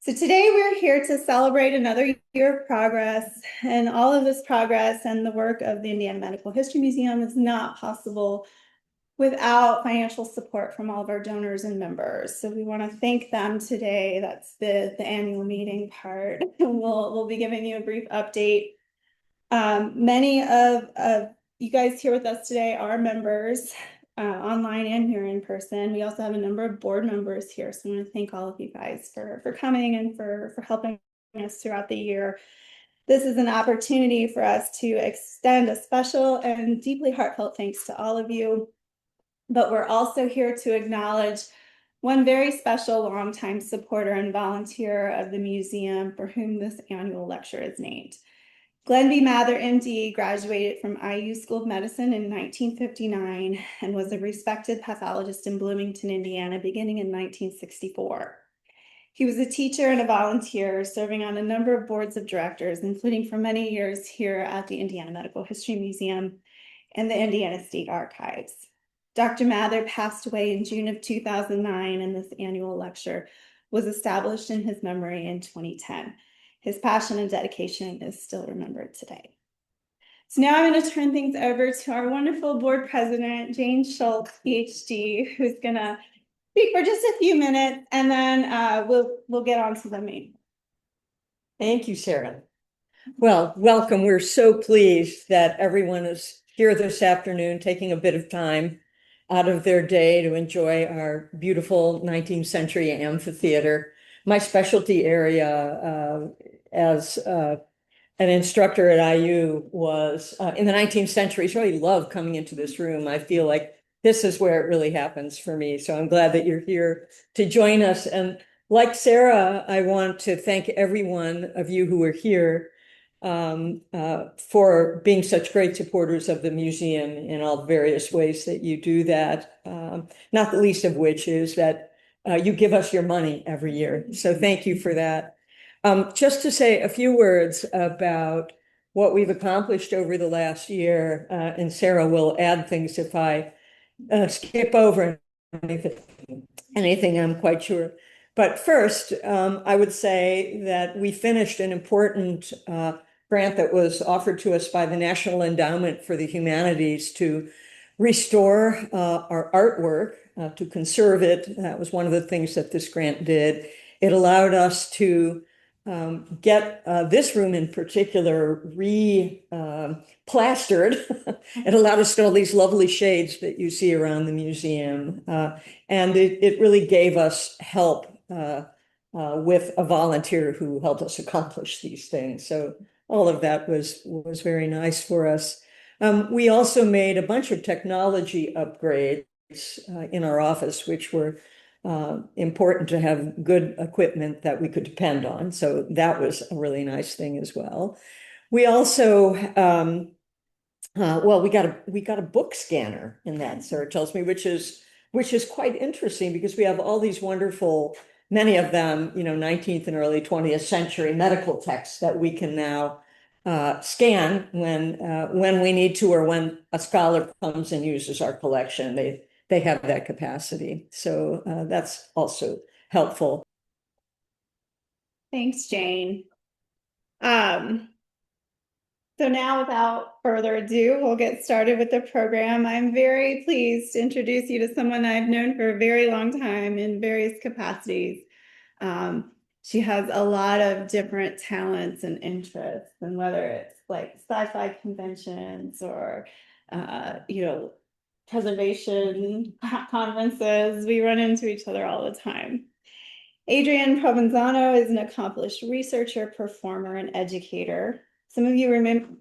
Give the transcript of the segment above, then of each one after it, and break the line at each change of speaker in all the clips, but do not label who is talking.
So today we're here to celebrate another year of progress, and all of this progress and the work of the Indiana Medical History Museum is not possible without financial support from all of our donors and members. So we want to thank them today. That's the annual meeting part. We'll be giving you a brief update. Many of you guys here with us today are members, online and here in person. We also have a number of board members here, so I want to thank all of you guys for coming and for helping us throughout the year. This is an opportunity for us to extend a special and deeply heartfelt thanks to all of you, but we're also here to acknowledge one very special longtime supporter and volunteer of the museum for whom this annual lecture is named. Glenn B. Mather, MD, graduated from IU School of Medicine in 1959 and was a respected pathologist in Bloomington, Indiana, beginning in 1964. He was a teacher and a volunteer, serving on a number of boards of directors, including for many years here at the Indiana Medical History Museum and the Indiana State Archives. Dr. Mather passed away in June of 2009, and this annual lecture was established in his memory in 2010. His passion and dedication is still remembered today. So now I'm going to turn things over to our wonderful board president, Jane Schultz, PhD, who's going to speak for just a few minutes, and then we'll get on to the main.
Thank you, Sarah. Well, welcome. We're so pleased that everyone is here this afternoon, taking a bit of time out of their day to enjoy our beautiful 19th century amphitheater. My specialty area as an instructor at IU was in the 19th century. So I really love coming into this room. I feel like this is where it really happens for me. So I'm glad that you're here to join us. And like Sarah, I want to thank every one of you who are here for being such great supporters of the museum in all the various ways that you do that. Not the least of which is that you give us your money every year. So thank you for that. Just to say a few words about what we've accomplished over the last year, and Sarah will add things if I skip over anything, I'm quite sure. But first, I would say that we finished an important grant that was offered to us by the National Endowment for the Humanities to restore our artwork, to conserve it. That was one of the things that this grant did. It allowed us to get this room in particular plastered. It allowed us to get all these lovely shades that you see around the museum. And it really gave us help with a volunteer who helped us accomplish these things. So all of that was very nice for us. We also made a bunch of technology upgrades in our office, which were important to have good equipment that we could depend on. So that was a really nice thing as well. We also, well, we got a book scanner in that, Sarah tells me, which is quite interesting because we have all these wonderful, many of them, 19th and early 20th century medical texts that we can now scan when we need to, or when a scholar comes and uses our collection. They have that capacity. So that's also helpful.
Thanks, Jane. So now, without further ado, we'll get started with the program. I'm very pleased to introduce you to someone I've known for a very long time in various capacities. She has a lot of different talents and interests, and whether it's like sci-fi conventions or, preservation conferences, we run into each other all the time. Adrienne Provenzano is an accomplished researcher, performer, and educator. Some of you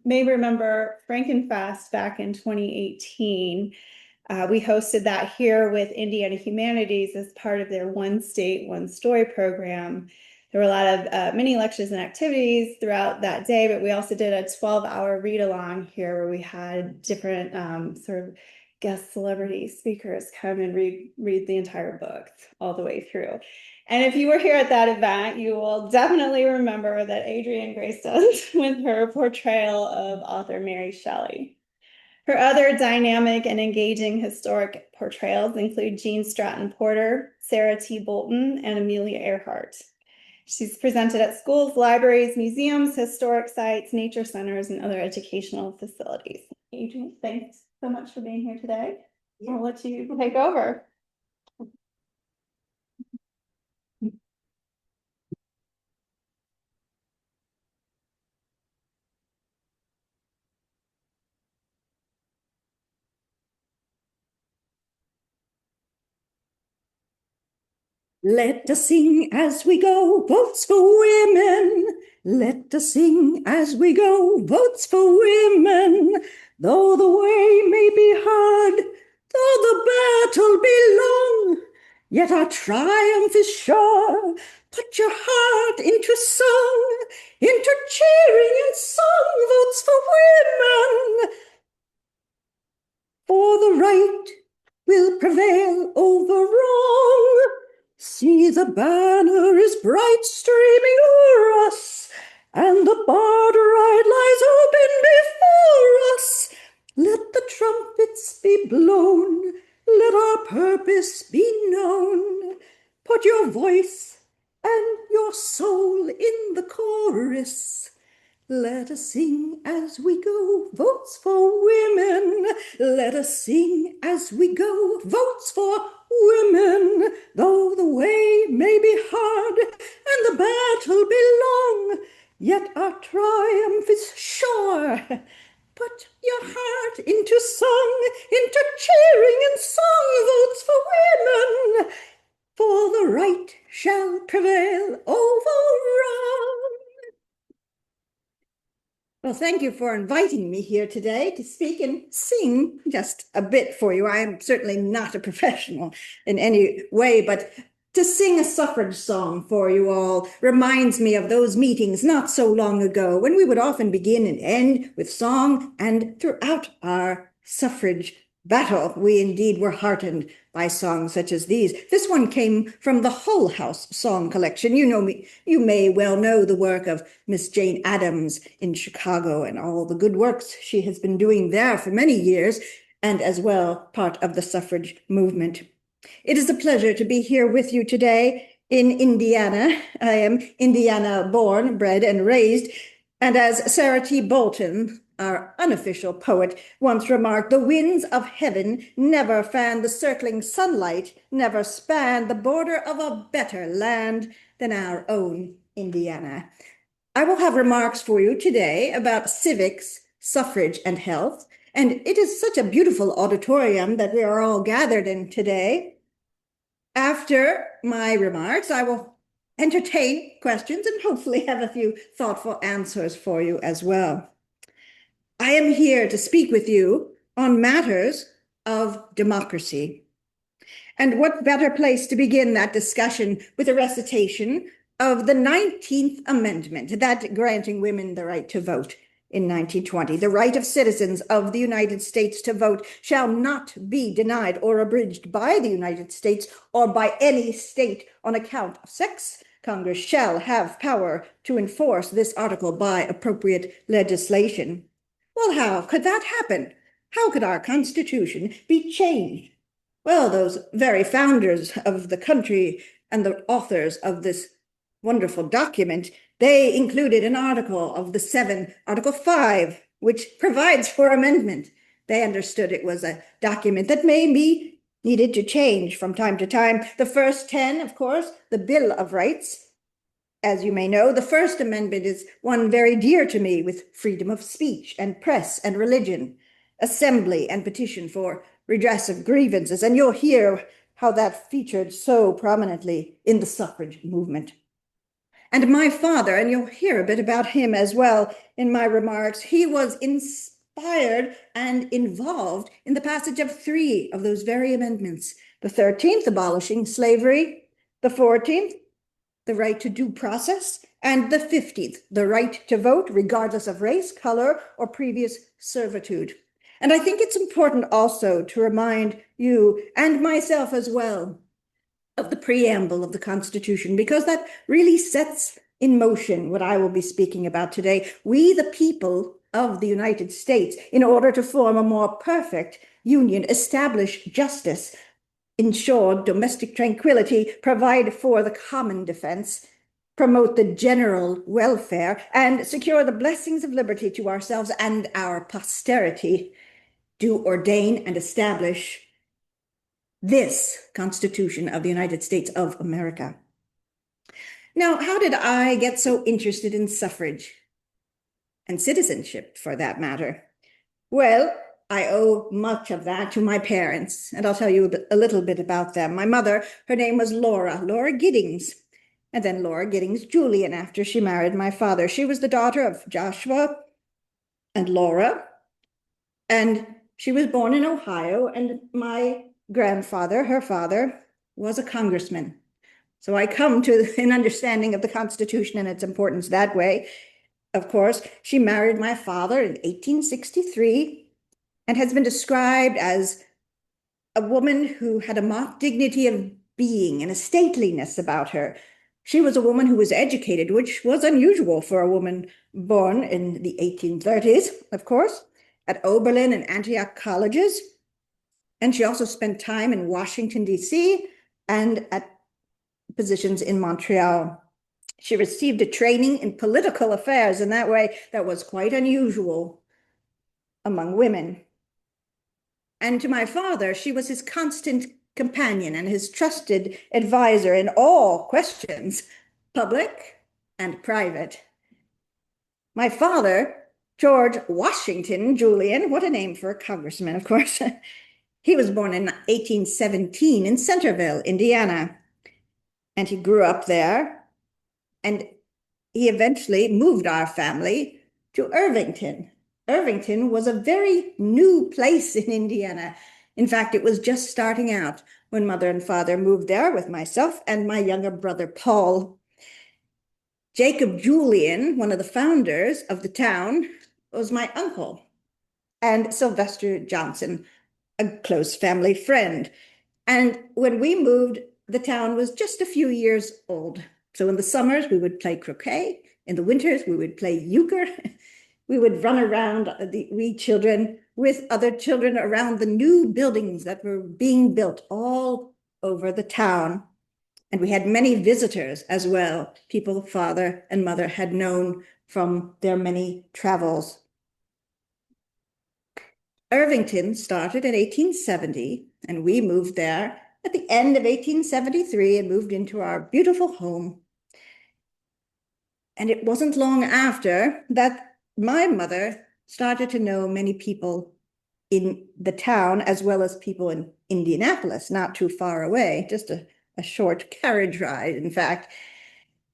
may remember Frankenfest back in 2018. We hosted that here with Indiana Humanities as part of their One State, One Story program. There were a lot of mini lectures and activities throughout that day, but we also did a 12-hour read-along here where we had different sort of guest celebrity speakers come and read the entire book all the way through. And if you were here at that event, you will definitely remember that Adrienne graced us with her portrayal of author Mary Shelley. Her other dynamic and engaging historic portrayals include Jean Stratton Porter, Sarah T. Bolton, and Amelia Earhart. She's presented at schools, libraries, museums, historic sites, nature centers, and other educational facilities. Adrienne, thanks so much for being here today. I'll let you take over.
Let us sing as we go, votes for women. Let us sing as we go, votes for women. Though the way may be hard, though the battle be long, yet our triumph is sure. Put your heart into song, into cheering and song, votes for women. For the right will prevail over wrong. See, the banner is bright streaming o'er us, and the border ride lies open before us. Let the trumpets be blown, let our purpose be known. Put your voice and your soul in the chorus. Let us sing as we go, votes for women. Let us sing as we go, votes for women. Though the way may be hard and the battle be long, yet our triumph is sure. Put your heart into song, into cheering and song, votes for women. For the right shall prevail over wrong. Well, thank you for inviting me here today to speak and sing just a bit for you. I am certainly not a professional in any way, but to sing a suffrage song for you all reminds me of those meetings not so long ago when we would often begin and end with song, and throughout our suffrage battle, we indeed were heartened by songs such as these. This one came from the Hull House song collection. You may well know the work of Miss Jane Addams in Chicago and all the good works she has been doing there for many years, and as well part of the suffrage movement. It is a pleasure to be here with you today in Indiana. I am Indiana born, bred, and raised, and as Sarah T. Bolton, our unofficial poet, once remarked, the winds of heaven never fan the circling sunlight, never span the border of a better land than our own Indiana. I will have remarks for you today about civics, suffrage, and health, and it is such a beautiful auditorium that we are all gathered in today. After my remarks, I will entertain questions and hopefully have a few thoughtful answers for you as well. I am here to speak with you on matters of democracy. And what better place to begin that discussion with a recitation of the 19th Amendment, that granting women the right to vote in 1920. The right of citizens of the United States to vote shall not be denied or abridged by the United States or by any state on account of sex. Congress shall have power to enforce this article by appropriate legislation. Well, how could that happen? How could our Constitution be changed? Well, those very founders of the country and the authors of this wonderful document, they included an article of the 7, Article 5, which provides for amendment. They understood it was a document that may be needed to change from time to time. The first 10, of course, the Bill of Rights. As you may know, the First Amendment is one very dear to me, with freedom of speech and press and religion, assembly and petition for redress of grievances. And you'll hear how that featured so prominently in the suffrage movement. And my father, and you'll hear a bit about him as well in my remarks, he was inspired and involved in the passage of 3 of those very amendments. The 13th, abolishing slavery, the 14th, the right to due process, and the 15th, the right to vote regardless of race, color, or previous servitude. And I think it's important also to remind you and myself as well of the preamble of the Constitution, because that really sets in motion what I will be speaking about today. We, the people of the United States, in order to form a more perfect union, establish justice, ensure domestic tranquility, provide for the common defense,
promote the general welfare, and secure the blessings of liberty to ourselves and our posterity, do ordain and establish this Constitution of the United States of America. Now, how did I get so interested in suffrage and citizenship, for that matter? Well, I owe much of that to my parents, and I'll tell you a little bit about them. My mother, her name was Laura Giddings, and then Laura Giddings Julian after she married my father. She was the daughter of Joshua and Laura, and she was born in Ohio, and my grandfather, her father, was a congressman. So I come to an understanding of the Constitution and its importance that way. Of course, she married my father in 1863 and has been described as a woman who had a mock dignity of being and a stateliness about her. She was a woman who was educated, which was unusual for a woman born in the 1830s, of course, at Oberlin and Antioch colleges. And she also spent time in Washington, D.C., and at positions in Montreal. She received a training in political affairs in that way that was quite unusual among women. And to my father, she was his constant companion and his trusted advisor in all questions, public and private. My father, George Washington Julian, what a name for a congressman, of course. He was born in 1817 in Centerville, Indiana, and he grew up there, and he eventually moved our family to Irvington. Irvington was a very new place in Indiana. In fact, it was just starting out when mother and father moved there with myself and my younger brother, Paul. Jacob Julian, one of the founders of the town, was my uncle, and Sylvester Johnson, a close family friend. And when we moved, the town was just a few years old. So in the summers, we would play croquet. In the winters, we would play euchre. We would run around, we children, with other children around the new buildings that were being built all over the town. And we had many visitors as well, people father and mother had known from their many travels. Irvington started in 1870, and we moved there at the end of 1873 and moved into our beautiful home. And it wasn't long after that my mother started to know many people in the town, as well as people in Indianapolis, not too far away, just a short carriage ride, in fact.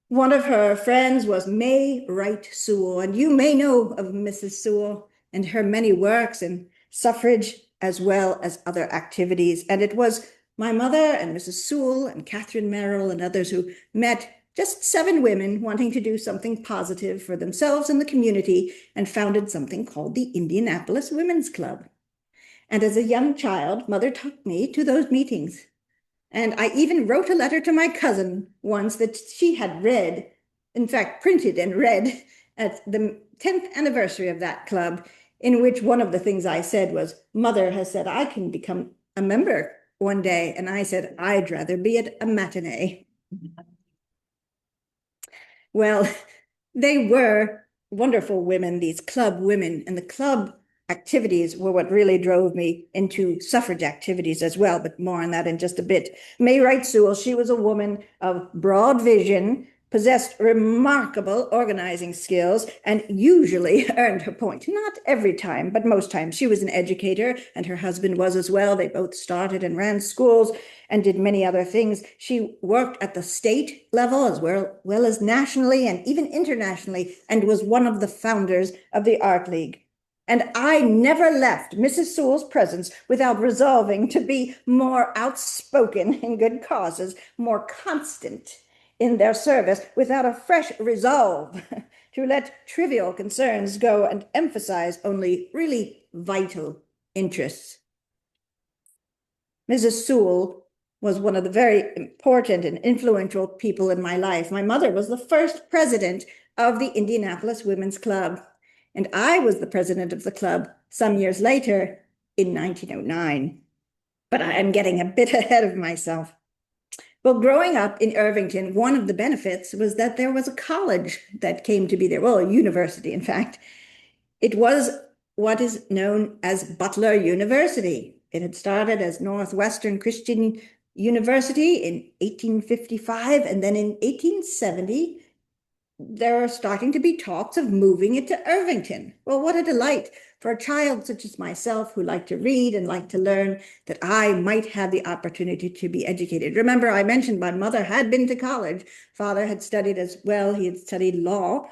One of her friends was May Wright Sewell, and you may know of Mrs. Sewell and her many works in suffrage, as well as other activities. And it was my mother and Mrs. Sewell and Catherine Merrill and others who met, just 7 women wanting to do something positive for themselves and the community, and founded something called the Indianapolis Women's Club. And as a young child, mother took me to those meetings. And I even wrote a letter to my cousin once that she had read, in fact, printed and read at the 10th anniversary of that club, in which one of the things I said was, Mother has said I can become a member one day. And I said, I'd rather be at a matinee. Well, they were wonderful women, these club women, and the club activities were what really drove me into suffrage activities as well, but more on that in just a bit. May Wright Sewell, she was a woman of broad vision, possessed remarkable organizing skills, and usually earned her point. Not every time, but most times. She was an educator, and her husband was as well. They both started and ran schools and did many other things. She worked at the state level as well as nationally and even internationally, and was one of the founders of the Art League. And I never left Mrs. Sewell's presence without resolving to be more outspoken in good causes, more constant in their service, without a fresh resolve to let trivial concerns go and emphasize only really vital interests. Mrs. Sewell was one of the very important and influential people in my life. My mother was the first president of the Indianapolis Women's Club, and I was the president of the club some years later in 1909. But I am getting a bit ahead of myself. Well, growing up in Irvington, one of the benefits was that there was a college that came to be there. Well, a university, in fact. It was what is known as Butler University. It had started as Northwestern Christian University in 1855, and then in 1870, there are starting to be talks of moving it to Irvington. Well, what a delight for a child such as myself who liked to read and liked to learn that I might have the opportunity to be educated. Remember, I mentioned my mother had been to college. Father had studied as well. He had studied law.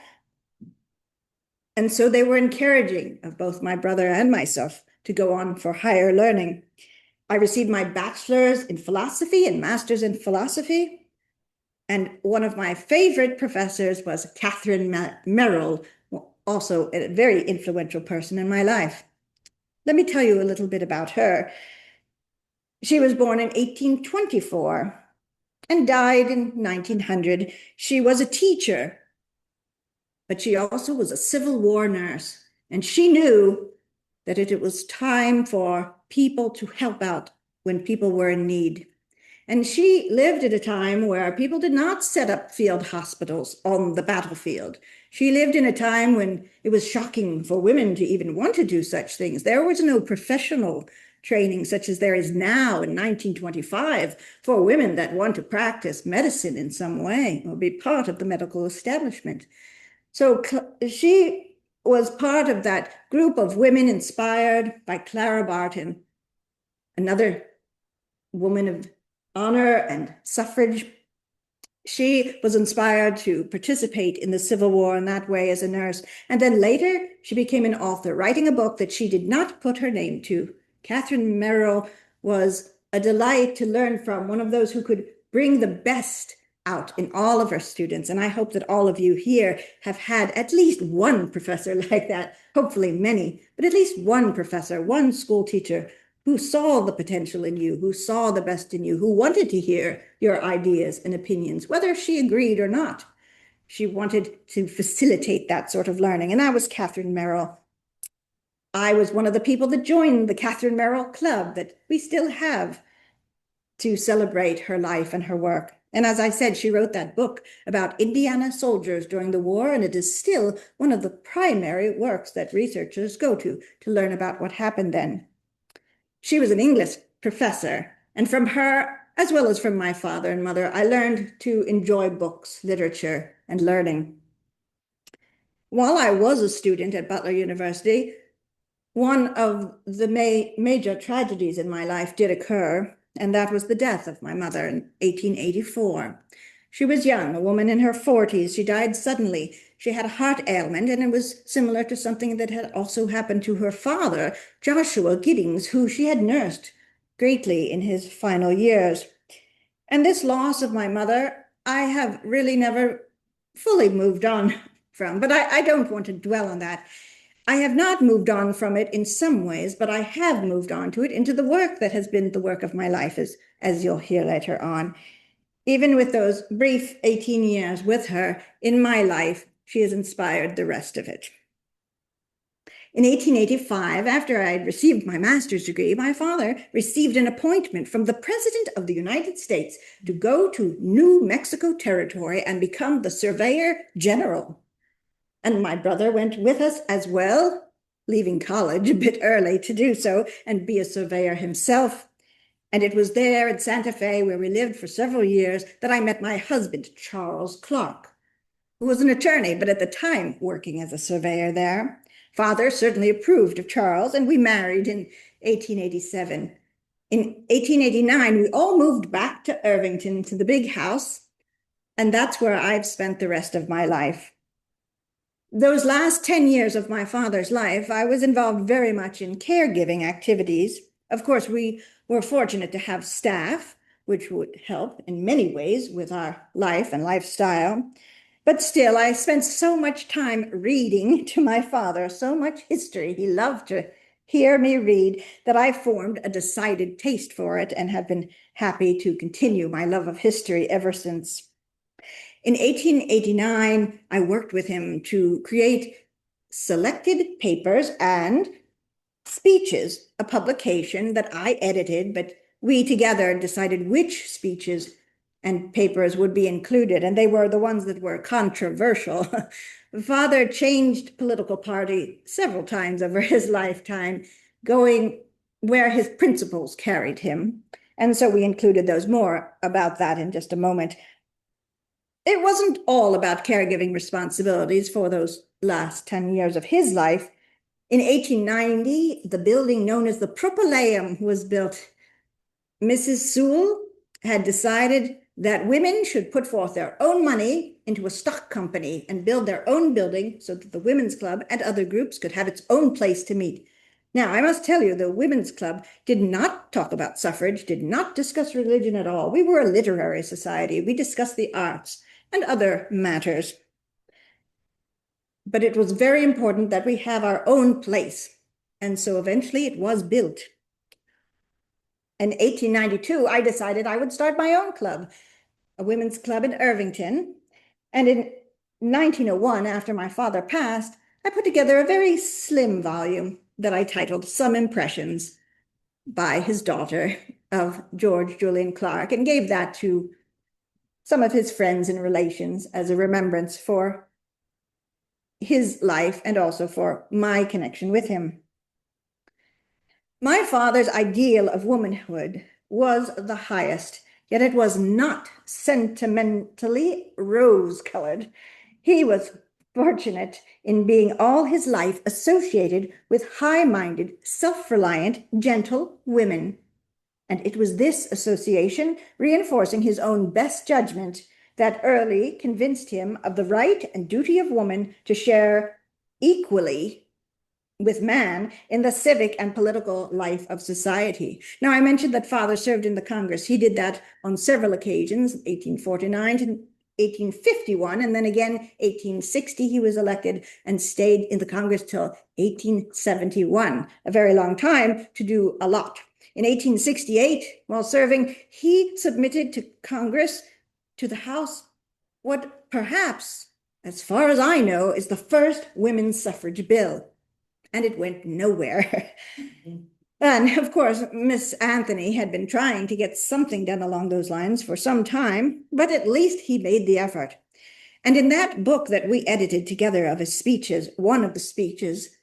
And so they were encouraging of both my brother and myself to go on for higher learning. I received my bachelor's in philosophy and master's in philosophy. And one of my favorite professors was Catherine Merrill, also a very influential person in my life. Let me tell you a little bit about her. She was born in 1824 and died in 1900. She was a teacher, but she also was a Civil War nurse. And she knew that it was time for people to help out when people were in need. And she lived at a time where people did not set up field hospitals on the battlefield. She lived in a time when it was shocking for women to even want to do such things. There was no professional training such as there is now in 1925 for women that want to practice medicine in some way or be part of the medical establishment. So she was part of that group of women inspired by Clara Barton, another woman of honor and suffrage. She was inspired to participate in the Civil War in that way as a nurse. And then later, she became an author, writing a book that she did not put her name to. Catherine Merrill was a delight to learn from, one of those who could bring the best out in all of her students. And I hope that all of you here have had at least one professor like that, hopefully many, but at least one professor, one school teacher who saw the potential in you, who saw the best in you, who wanted to hear your ideas and opinions, whether she agreed or not. She wanted to facilitate that sort of learning. And that was Catherine Merrill. I was one of the people that joined the Catherine Merrill Club that we still have to celebrate her life and her work. And as I said, she wrote that book about Indiana soldiers during the war, and it is still one of the primary works that researchers go to learn about what happened then. She was an English professor, and from her, as well as from my father and mother, I learned to enjoy books, literature, and learning. While I was a student at Butler University, one of the major tragedies in my life did occur, and that was the death of my mother in 1884. She was young, a woman in her 40s. She died suddenly. She had a heart ailment, and it was similar to something that had also happened to her father, Joshua Giddings, who she had nursed greatly in his final years. And this loss of my mother, I have really never fully moved on from, but I don't want to dwell on that. I have not moved on from it in some ways, but I have moved on to it into the work that has been the work of my life, as you'll hear later on. Even with those brief 18 years with her in my life, she has inspired the rest of it. In 1885, after I had received my master's degree, my father received an appointment from the President of the United States to go to New Mexico Territory and become the Surveyor General. And my brother went with us as well, leaving college a bit early to do so and be a surveyor himself. And it was there in Santa Fe, where we lived for several years, that I met my husband, Charles Clarke, who was an attorney, but at the time working as a surveyor there. Father certainly approved of Charles, and we married in 1887. In 1889, we all moved back to Irvington, to the big house, and that's where I've spent the rest of my life. Those last 10 years of my father's life, I was involved very much in caregiving activities. Of course, we were fortunate to have staff, which would help in many ways with our life and lifestyle. But still, I spent so much time reading to my father, so much history. He loved to hear me read that I formed a decided taste for it and have been happy to continue my love of history ever since. In 1889, I worked with him to create selected papers and speeches, a publication that I edited, but we together decided which speeches and papers would be included, and they were the ones that were controversial. Father changed political party several times over his lifetime, going where his principles carried him. And so we included those. More about that in just a moment. It wasn't all about caregiving responsibilities for those last 10 years of his life. In 1890, the building known as the Portrayal was built. Mrs. Sewell had decided that women should put forth their own money into a stock company and build their own building so that the Women's Club and other groups could have its own place to meet. Now, I must tell you, the Women's Club did not talk about suffrage, did not discuss religion at all. We were a literary society. We discussed the arts and other matters. But it was very important that we have our own place. And so eventually it was built. In 1892, I decided I would start my own club, a women's club in Irvington. And in 1901, after my father passed, I put together a very slim volume that I titled Some Impressions by his daughter of Grace Julian Clarke, and gave that to some of his friends and relations as a remembrance for his life and also for my connection with him. My father's ideal of womanhood was the highest, yet it was not sentimentally rose-colored. He was fortunate in being all his life associated with high-minded, self-reliant, gentle women. And it was this association, reinforcing his own best judgment, that early convinced him of the right and duty of woman to share equally with man in the civic and political life of society. Now, I mentioned that father served in the Congress. He did that on several occasions, 1849 to 1851, and then again 1860 he was elected and stayed in the Congress till 1871, a very long time to do a lot. In 1868, while serving, he submitted to Congress, to the House, what perhaps, as far as I know, is the first women's suffrage bill. And it went nowhere. And of course, Miss Anthony had been trying to get something done along those lines for some time, but at least he made the effort. And in that book that we edited together of his speeches, one of the speeches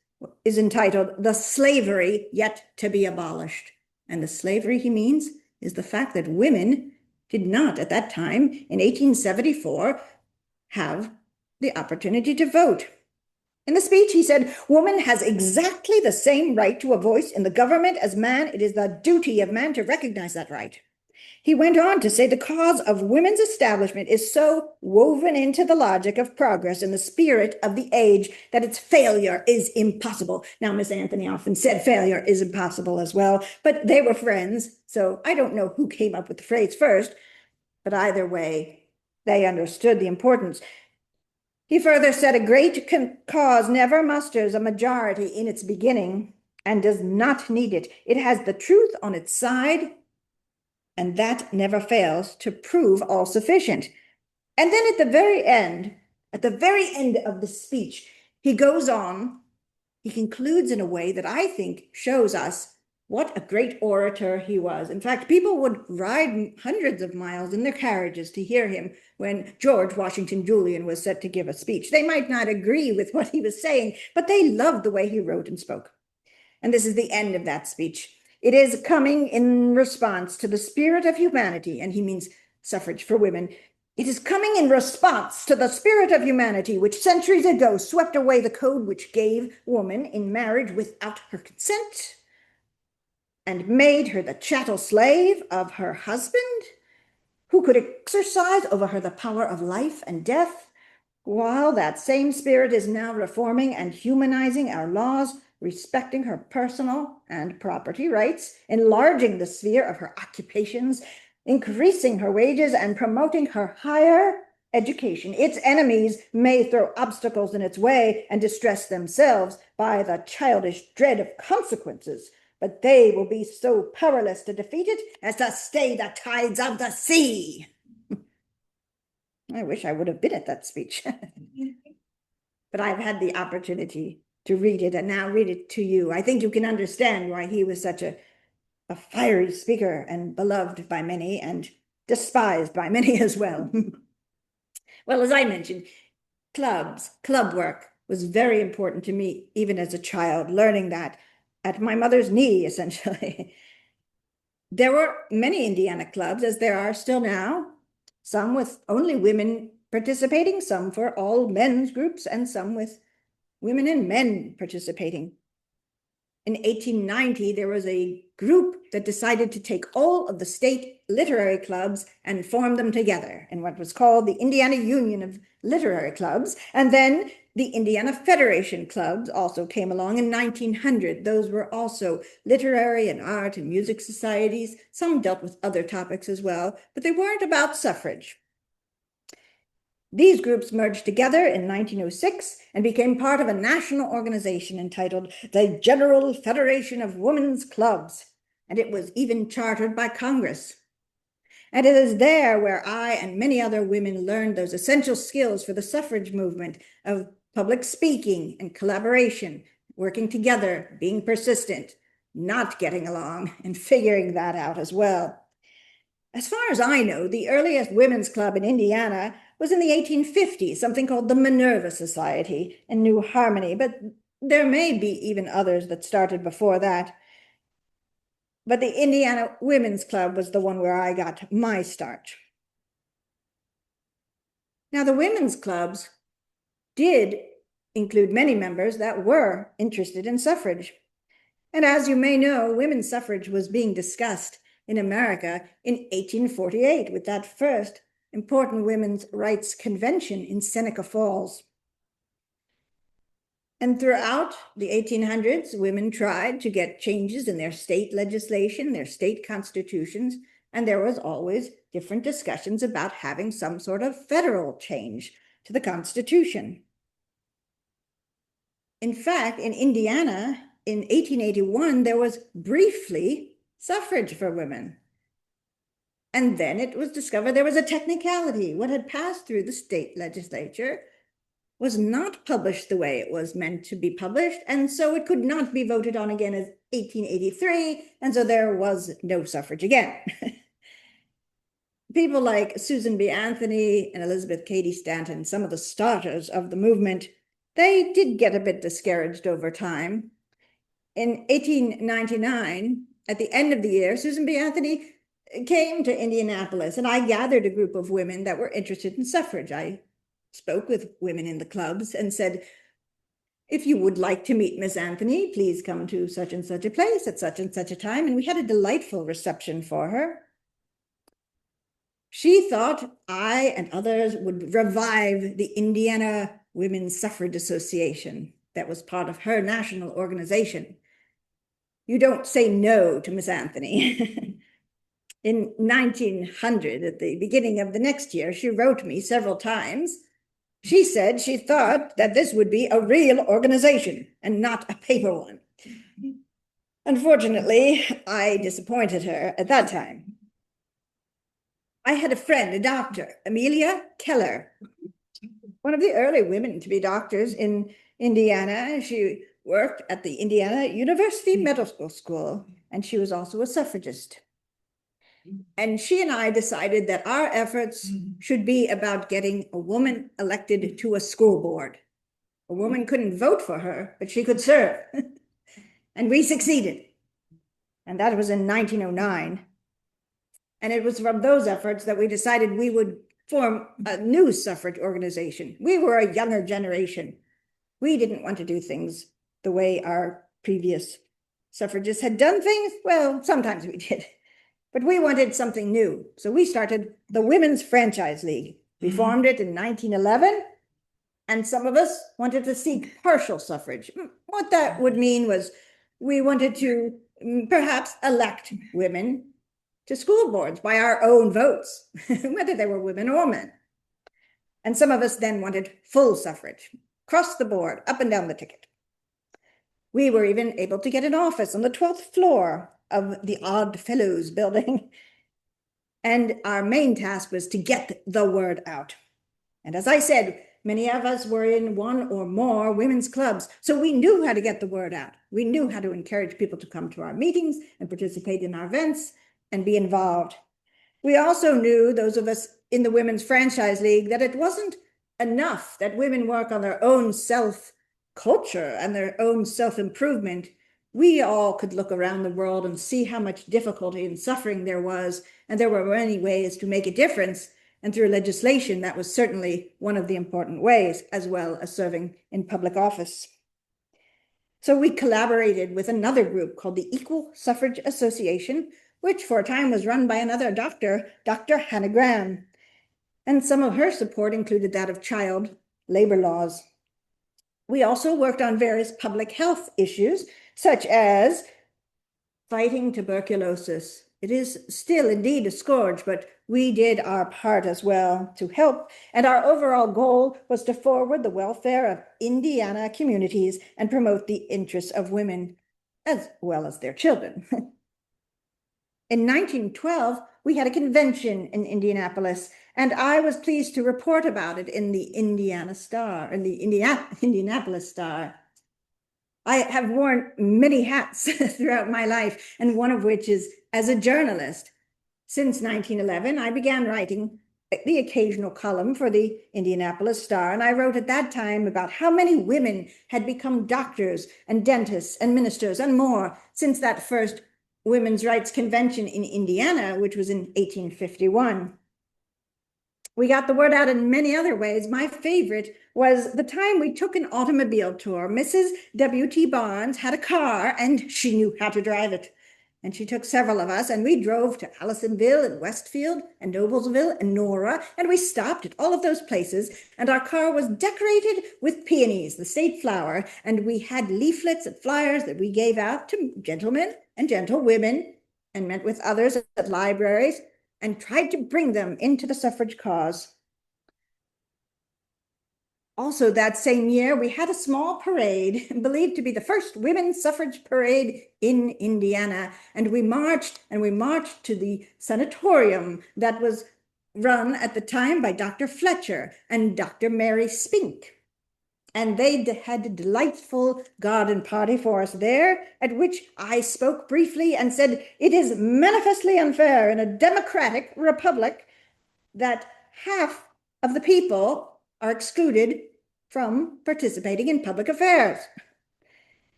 is entitled "The Slavery Yet to be Abolished." And the slavery he means is the fact that women did not, at that time, in 1874, have the opportunity to vote. In the speech, he said, "Woman has exactly the same right to a voice in the government as man. It is the duty of man to recognize that right." He went on to say the cause of women's establishment is so woven into the logic of progress and the spirit of the age that its failure is impossible. Now, Miss Anthony often said failure is impossible as well, but they were friends, so I don't know who came up with the phrase first, but either way, they understood the importance. He further said, "A great cause never musters a majority in its beginning and does not need it. It has the truth on its side, and that never fails to prove all sufficient." And then at the very end of the speech, he goes on, he concludes in a way that I think shows us what a great orator he was. In fact, people would ride hundreds of miles in their carriages to hear him when George Washington Julian was set to give a speech. They might not agree with what he was saying, but they loved the way he wrote and spoke. And this is the end of that speech. "It is coming in response to the spirit of humanity," and he means suffrage for women. "It is coming in response to the spirit of humanity, which centuries ago swept away the code which gave woman in marriage without her consent and made her the chattel slave of her husband, who could exercise over her the power of life and death, while that same spirit is now reforming and humanizing our laws, respecting her personal and property rights, enlarging the sphere of her occupations, increasing her wages, and promoting her higher education. Its enemies may throw obstacles in its way and distress themselves by the childish dread of consequences, but they will be so powerless to defeat it as to stay the tides of the sea." I wish I would have been at that speech. But I've had the opportunity to read it and now read it to you. I think you can understand why he was such a fiery speaker and beloved by many, and despised by many as well. Well, as I mentioned, club work was very important to me, even as a child, learning that at my mother's knee, essentially. There were many Indiana clubs, as there are still now, some with only women participating, some for all men's groups, and some with women and men participating. In 1890, there was a group that decided to take all of the state literary clubs and form them together in what was called the Indiana Union of Literary Clubs. And then the Indiana Federation Clubs also came along in 1900. Those were also literary and art and music societies. Some dealt with other topics as well, but they weren't about suffrage. These groups merged together in 1906 and became part of a national organization entitled the General Federation of Women's Clubs, and it was even chartered by Congress. And it is there where I and many other women learned those essential skills for the suffrage movement of public speaking and collaboration, working together, being persistent, not getting along, and figuring that out as well. As far as I know, the earliest women's club in Indiana was in the 1850s, something called the Minerva Society in New Harmony, but there may be even others that started before that. But the Indiana Women's Club was the one where I got my start. Now, the women's clubs did include many members that were interested in suffrage. And as you may know, women's suffrage was being discussed in America in 1848 with that first important women's rights convention in Seneca Falls. And throughout the 1800s, women tried to get changes in their state legislation, their state constitutions, and there was always different discussions about having some sort of federal change to the Constitution. In fact, in Indiana, in 1881, there was briefly suffrage for women. And then it was discovered there was a technicality. What had passed through the state legislature was not published the way it was meant to be published, and so it could not be voted on again as 1883, and so there was no suffrage again. People like Susan B. Anthony and Elizabeth Cady Stanton, some of the starters of the movement, they did get a bit discouraged over time. In 1899, at the end of the year, Susan B. Anthony came to Indianapolis, and I gathered a group of women that were interested in suffrage. I spoke with women in the clubs and said, if you would like to meet Miss Anthony, please come to such and such a place at such and such a time. And we had a delightful reception for her. She thought I and others would revive the Indiana Women's Suffrage Association that was part of her national organization. You don't say no to Miss Anthony. In 1900, at the beginning of the next year, she wrote me several times. She said she thought that this would be a real organization and not a paper one. Unfortunately, I disappointed her at that time. I had a friend, a doctor, Amelia Keller, one of the early women to be doctors in Indiana. She worked at the Indiana University Medical School, and she was also a suffragist. And she and I decided that our efforts should be about getting a woman elected to a school board. A woman couldn't vote for her, but she could serve. And we succeeded. And that was in 1909. And it was from those efforts that we decided we would form a new suffrage organization. We were a younger generation. We didn't want to do things the way our previous suffragists had done things. Well, sometimes we did. But we wanted something new. So we started the Women's Franchise League. We formed it in 1911, and some of us wanted to seek partial suffrage. What that would mean was we wanted to perhaps elect women to school boards by our own votes, whether they were women or men. And some of us then wanted full suffrage, across the board, up and down the ticket. We were even able to get an office on the 12th floor of the Odd Fellows building. And our main task was to get the word out. And as I said, many of us were in one or more women's clubs, so we knew how to get the word out. We knew how to encourage people to come to our meetings and participate in our events and be involved. We also knew, those of us in the Women's Franchise League, that it wasn't enough that women work on their own self-culture and their own self-improvement. We all could look around the world and see how much difficulty and suffering there was, and there were many ways to make a difference. And through legislation, that was certainly one of the important ways, as well as serving in public office. So we collaborated with another group called the Equal Suffrage Association, which for a time was run by another doctor, Dr. Hannah Graham. And some of her support included that of child labor laws. We also worked on various public health issues, such as fighting tuberculosis. It is still indeed a scourge, but we did our part as well to help. And our overall goal was to forward the welfare of Indiana communities and promote the interests of women as well as their children. In 1912, we had a convention in Indianapolis, and I was pleased to report about it in the Indiana Star, in the Indianapolis Star. I have worn many hats throughout my life, and one of which is as a journalist. Since 1911, I began writing the occasional column for the Indianapolis Star, and I wrote at that time about how many women had become doctors and dentists and ministers and more since that first Women's Rights Convention in Indiana, which was in 1851. We got the word out in many other ways. My favorite was the time we took an automobile tour. Mrs. W.T. Barnes had a car and she knew how to drive it. And she took several of us and we drove to Allisonville and Westfield and Noblesville and Nora, and we stopped at all of those places, and our car was decorated with peonies, the state flower, and we had leaflets and flyers that we gave out to gentlemen and gentlewomen and met with others at libraries and tried to bring them into the suffrage cause. Also, that same year, we had a small parade, believed to be the first women's suffrage parade in Indiana. And we marched to the sanatorium that was run at the time by Dr. Fletcher and Dr. Mary Spink. And they had a delightful garden party for us there, at which I spoke briefly and said, "It is manifestly unfair in a democratic republic that half of the people are excluded from participating in public affairs."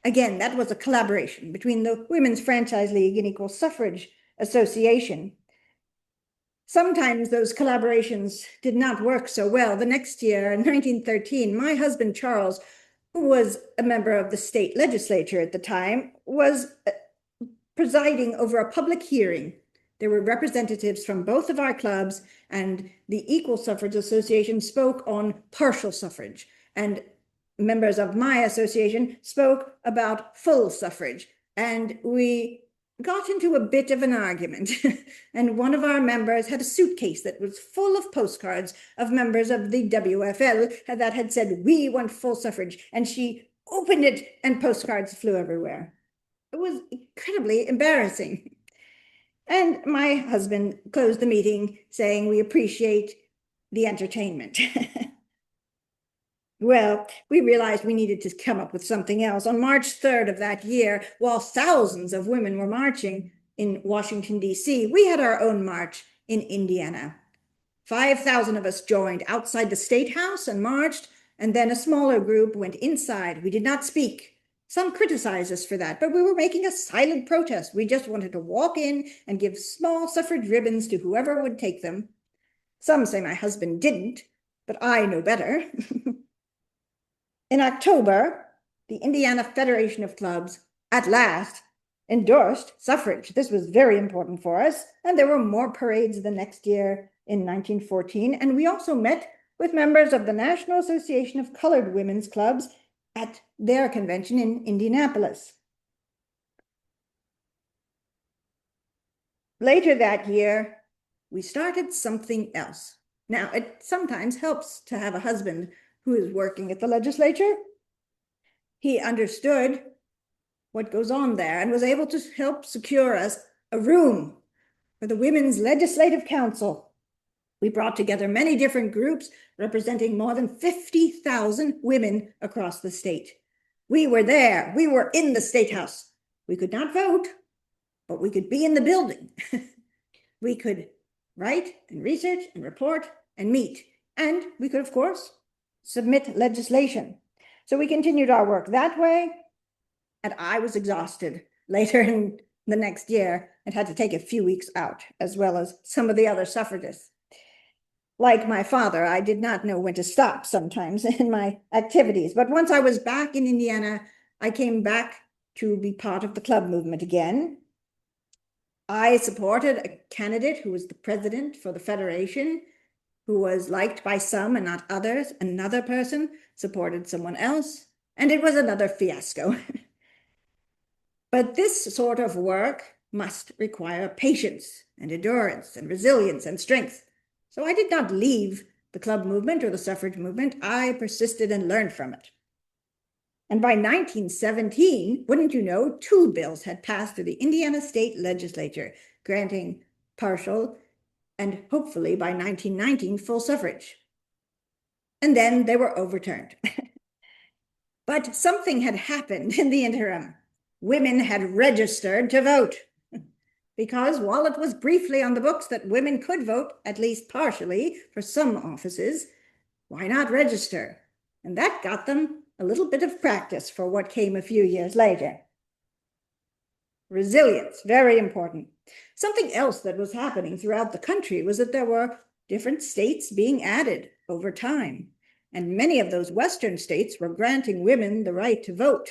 Again, that was a collaboration between the Women's Franchise League and Equal Suffrage Association. Sometimes those collaborations did not work so well. The next year, in 1913, my husband, Charles, who was a member of the state legislature at the time, was presiding over a public hearing. There were representatives from both of our clubs, and the Equal Suffrage Association spoke on partial suffrage, and members of my association spoke about full suffrage. And we got into a bit of an argument. And one of our members had a suitcase that was full of postcards of members of the WFL that had said, "We want full suffrage." And she opened it and postcards flew everywhere. It was incredibly embarrassing. And my husband closed the meeting saying, "We appreciate the entertainment." Well, we realized we needed to come up with something else. On March 3rd of that year, while thousands of women were marching in Washington, D.C., we had our own march in Indiana. 5,000 of us joined outside the State House and marched, and then a smaller group went inside. We did not speak. Some criticized us for that, but we were making a silent protest. We just wanted to walk in and give small suffrage ribbons to whoever would take them. Some say my husband didn't, but I know better. In October, the Indiana Federation of Clubs, at last, endorsed suffrage. This was very important for us, and there were more parades the next year in 1914, and we also met with members of the National Association of Colored Women's Clubs at their convention in Indianapolis. Later that year, we started something else. Now, it sometimes helps to have a husband who is working at the legislature. He understood what goes on there and was able to help secure us a room for the Women's Legislative Council. We brought together many different groups representing more than 50,000 women across the state. We were there. We were in the State House. We could not vote, but we could be in the building. We could write and research and report and meet. And we could, of course, submit legislation. So we continued our work that way. And I was exhausted later in the next year and had to take a few weeks out, as well as some of the other suffragists. Like my father, I did not know when to stop sometimes in my activities. But once I was back in Indiana, I came back to be part of the club movement again. I supported a candidate who was the president for the Federation, who was liked by some and not others. Another person supported someone else, and it was another fiasco. But this sort of work must require patience and endurance and resilience and strength. So I did not leave the club movement or the suffrage movement. I persisted and learned from it. And by 1917, wouldn't you know, 2 bills had passed through the Indiana State Legislature, granting partial and hopefully by 1919, full suffrage. And then they were overturned. But something had happened in the interim. Women had registered to vote. Because while it was briefly on the books that women could vote, at least partially, for some offices, why not register? And that got them a little bit of practice for what came a few years later. Resilience, very important. Something else that was happening throughout the country was that there were different states being added over time. And many of those Western states were granting women the right to vote.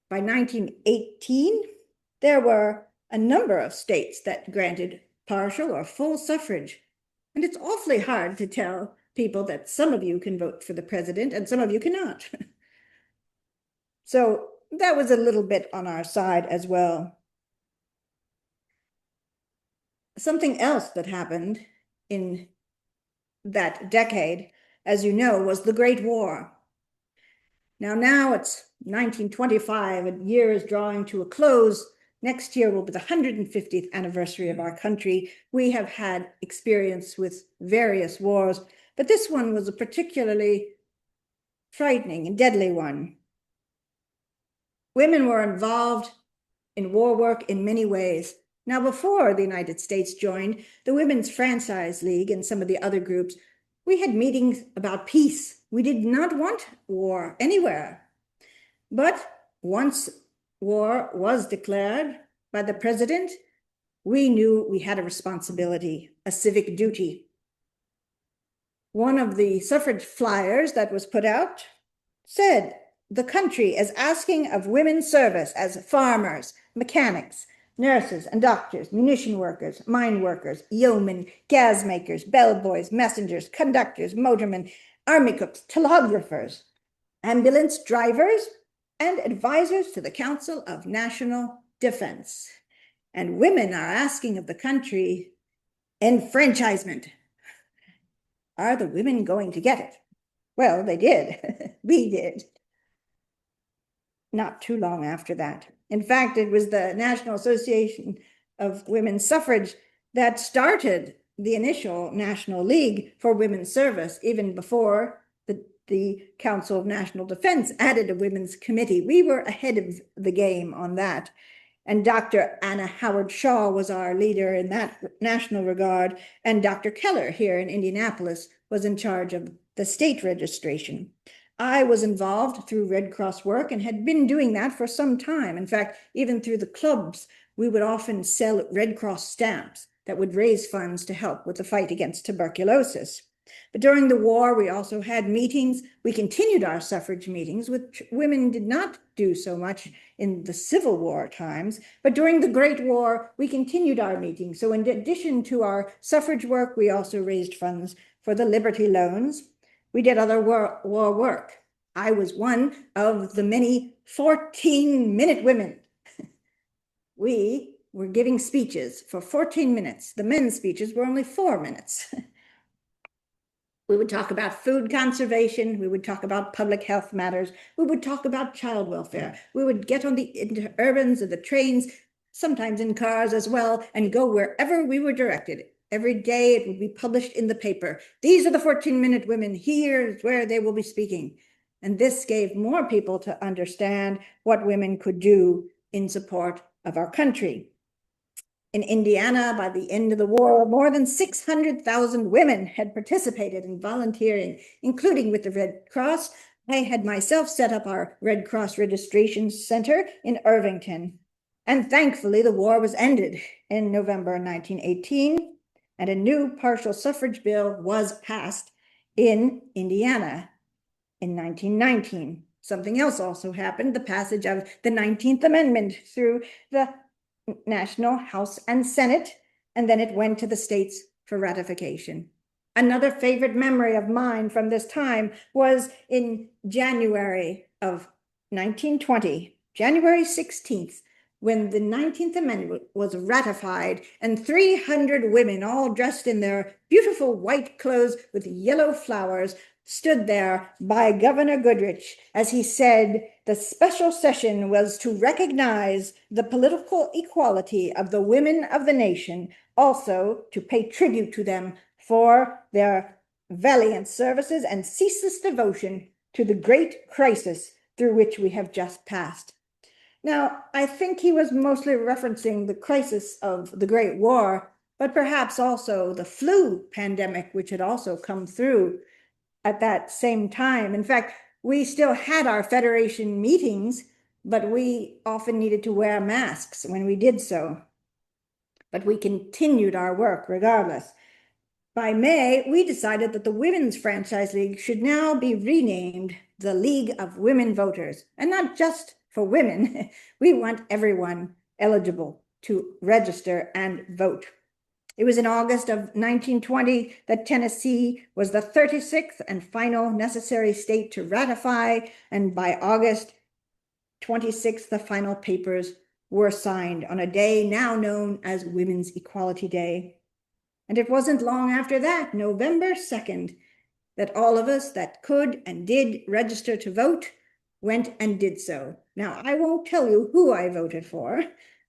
By 1918, there were a number of states that granted partial or full suffrage. And it's awfully hard to tell people that some of you can vote for the president and some of you cannot. So that was a little bit on our side as well. Something else that happened in that decade, as you know, was the Great War. Now it's 1925, a year is drawing to a close. Next year will be the 150th anniversary of our country. We have had experience with various wars, but this one was a particularly frightening and deadly one. Women were involved in war work in many ways. Now, before the United States joined the Women's Franchise League and some of the other groups, we had meetings about peace. We did not want war anywhere. But once war was declared by the president, we knew we had a responsibility, a civic duty. One of the suffrage flyers that was put out said, "The country is asking of women's service as farmers, mechanics, nurses and doctors, munition workers, mine workers, yeomen, gas makers, bellboys, messengers, conductors, motormen, army cooks, telegraphers, ambulance drivers, and advisors to the Council of National Defense. And women are asking of the country enfranchisement. Are the women going to get it?" Well, they did. We did. Not too long after that. In fact, it was the National Association of Women's Suffrage that started the initial National League for Women's Service, even before the Council of National Defense added a women's committee. We were ahead of the game on that. And Dr. Anna Howard Shaw was our leader in that national regard. And Dr. Keller here in Indianapolis was in charge of the state registration. I was involved through Red Cross work and had been doing that for some time. In fact, even through the clubs, we would often sell Red Cross stamps that would raise funds to help with the fight against tuberculosis. But during the war, we also had meetings. We continued our suffrage meetings, which women did not do so much in the Civil War times. But during the Great War, we continued our meetings. So in addition to our suffrage work, we also raised funds for the Liberty Loans. We did other war work. I was one of the many 14-minute women. We were giving speeches for 14 minutes. The men's speeches were only 4 minutes. We would talk about food conservation. We would talk about public health matters. We would talk about child welfare. We would get on the interurbans of the trains, sometimes in cars as well, and go wherever we were directed. Every day it would be published in the paper. These are the 14-minute women. Here's where they will be speaking. And this gave more people to understand what women could do in support of our country. In Indiana, by the end of the war, more than 600,000 women had participated in volunteering, including with the Red Cross. I had myself set up our Red Cross Registration Center in Irvington. And thankfully, the war was ended in November 1918, and a new partial suffrage bill was passed in Indiana in 1919. Something else also happened, the passage of the 19th Amendment through the National House and Senate, and then it went to the states for ratification. Another favorite memory of mine from this time was in January of 1920, January 16th, when the 19th Amendment was ratified and 300 women, all dressed in their beautiful white clothes with yellow flowers, stood there by Governor Goodrich as he said the special session was to recognize the political equality of the women of the nation, also to pay tribute to them for their valiant services and ceaseless devotion to the great crisis through which we have just passed. Now, I think he was mostly referencing the crisis of the Great War, but perhaps also the flu pandemic, which had also come through at that same time. In fact, we still had our Federation meetings, but we often needed to wear masks when we did so. But we continued our work regardless. By May, we decided that the Women's Franchise League should now be renamed the League of Women Voters, and not just for women. We want everyone eligible to register and vote. It was in August of 1920 that Tennessee was the 36th and final necessary state to ratify, and by August 26th, the final papers were signed on a day now known as Women's Equality Day. And it wasn't long after that, November 2nd, that all of us that could and did register to vote went and did so. Now, I won't tell you who I voted for,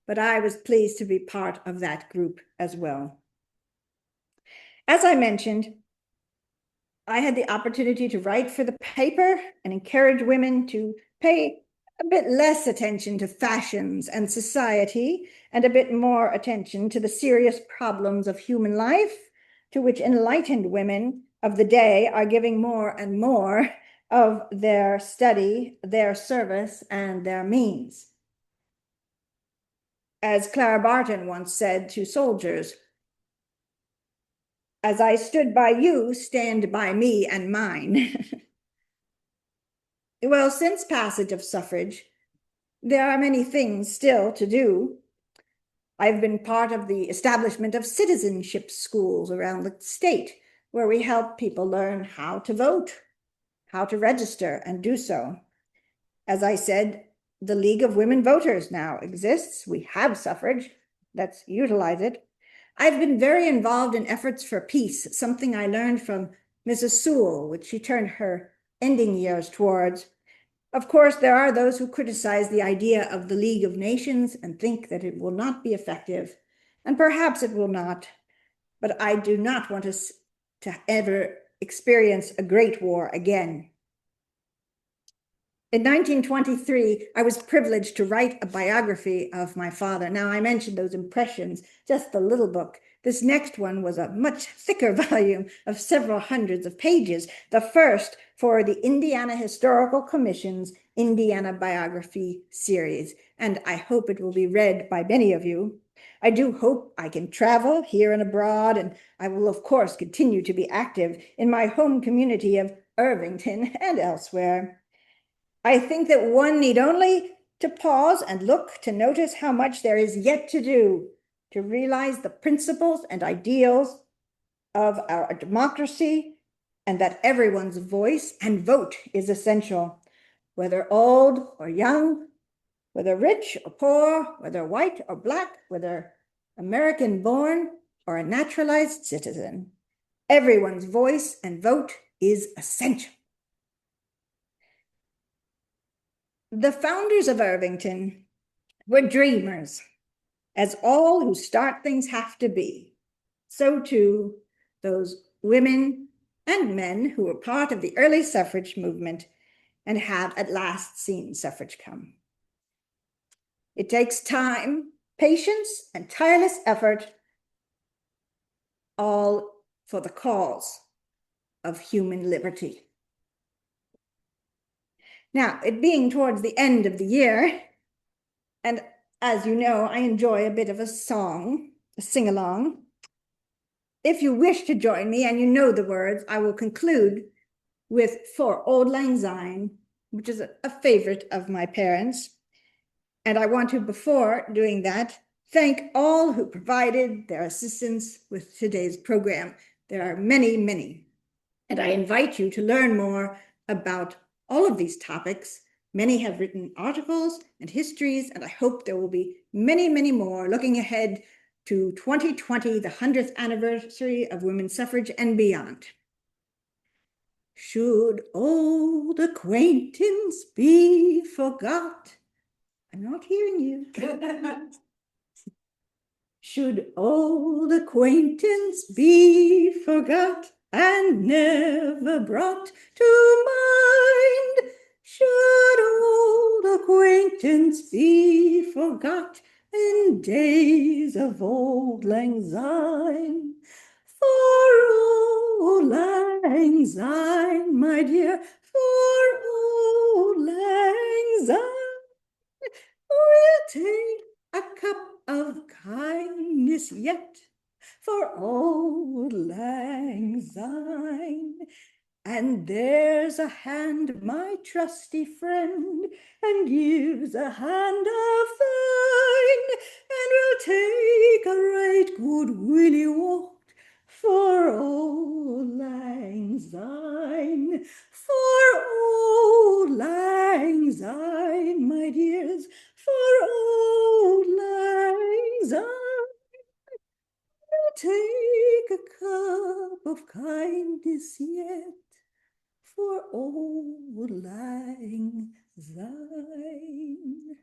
but I was pleased to be part of that group as well. As I mentioned, I had the opportunity to write for the paper and encourage women to pay a bit less attention to fashions and society and a bit more attention to the serious problems of human life, to which enlightened women of the day are giving more and more of their study, their service, and their means. As Clara Barton once said to soldiers, "As I stood by you, stand by me and mine." Well, since passage of suffrage, there are many things still to do. I've been part of the establishment of citizenship schools around the state, where we help people learn how to vote, how to register and do so. As I said, the League of Women Voters now exists. We have suffrage. Let's utilize it. I've been very involved in efforts for peace, something I learned from Mrs. Sewell, which she turned her ending years towards. Of course, there are those who criticize the idea of the League of Nations and think that it will not be effective, and perhaps it will not, but I do not want us to ever experience a great war again. In 1923, I was privileged to write a biography of my father. Now, I mentioned those impressions, just the little book. This next one was a much thicker volume of several hundreds of pages, the first for the Indiana Historical Commission's Indiana Biography series, and I hope it will be read by many of you. I do hope I can travel here and abroad, and I will, of course, continue to be active in my home community of Irvington and elsewhere. I think that one need only to pause and look to notice how much there is yet to do to realize the principles and ideals of our democracy, and that everyone's voice and vote is essential, whether old or young, whether rich or poor, whether white or black, whether American born or a naturalized citizen. Everyone's voice and vote is essential. The founders of Irvington were dreamers, as all who start things have to be. So too, those women and men who were part of the early suffrage movement and have at last seen suffrage come. It takes time, patience and tireless effort, all for the cause of human liberty. Now, it being towards the end of the year, and as you know, I enjoy a bit of a song, a sing-along. If you wish to join me and you know the words, I will conclude with For Auld Lang Syne, which is a favorite of my parents. And I want to, before doing that, thank all who provided their assistance with today's program. There are many, many. And I invite you to learn more about all of these topics. Many have written articles and histories, and I hope there will be many, many more looking ahead to 2020, the 100th anniversary of women's suffrage and beyond. Should old acquaintance be forgot? I'm not hearing you. Should old acquaintance be forgot and never brought to mind? Should old acquaintance be forgot in days of Auld Lang Syne? For Auld Lang Syne, my dear, for Auld Lang Syne, we'll take a cup of kindness yet for Auld Lang Syne. And there's a hand, my trusty friend, and gives a hand of thine, and we'll take a right good willy walk for Auld Lang Syne, for Auld Lang Syne, my dears, for Auld Lang Syne. We'll take a cup of kindness yet for Auld Lang Syne.